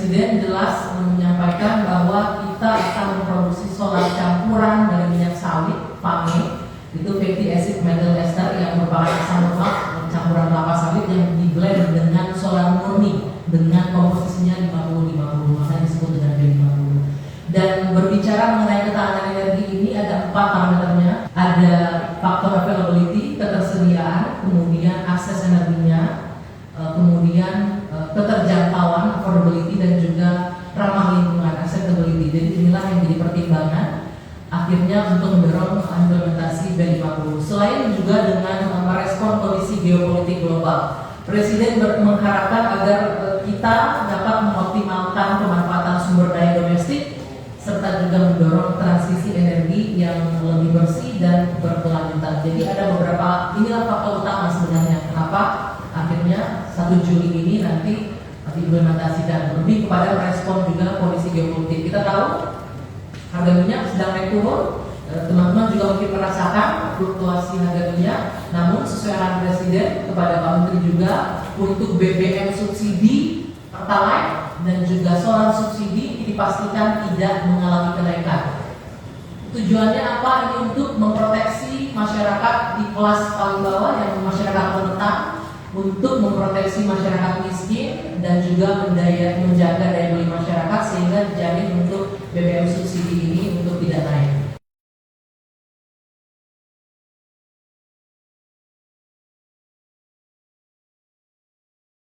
Presiden jelas menyampaikan bahwa kita akan memproduksi solar campuran dari minyak sawit, PAME, itu fatty acid methyl ester yang merupakan asam lemak campuran kelapa sawit yang diblend dengan solar murni dengan komposisinya 50-50, makanya disebut dengan B50. Dan berbicara mengenai ketahanan energi ini ada 4 parameternya, ada faktor availability, ketersediaan, kemudian akses energinya, kemudian keterjangkauan, affordability, dan juga ramah lingkungan, acceptability. Jadi inilah yang jadi pertimbangan akhirnya untuk mendorong implementasi B50. Selain juga dengan merespon kondisi geopolitik global, Presiden mengharapkan agar kita dapat mengoptimalkan pemanfaatan sumber daya domestik serta juga mendorong transisi energi yang lebih bersih dan berkelanjutan. Jadi ada beberapa, inilah faktor utama sebenarnya kenapa akhirnya 1 Juli ini nanti diimplementasikan, lebih kepada merespon juga kondisi geopolitik. Kita tahu harga minyak sedang naik turun, teman-teman juga mungkin merasakan fluktuasi harga minyak. Namun sesuai arahan Presiden kepada Pak Menteri juga untuk BBM subsidi Pertalite dan juga solar subsidi dipastikan tidak mengalami kenaikan. Tujuannya apa? Ini untuk memproteksi masyarakat di kelas paling bawah yang masyarakat rentan, untuk memproteksi masyarakat miskin dan juga menjaga daya beli masyarakat sehingga dijamin untuk BBM subsidi ini untuk tidak naik.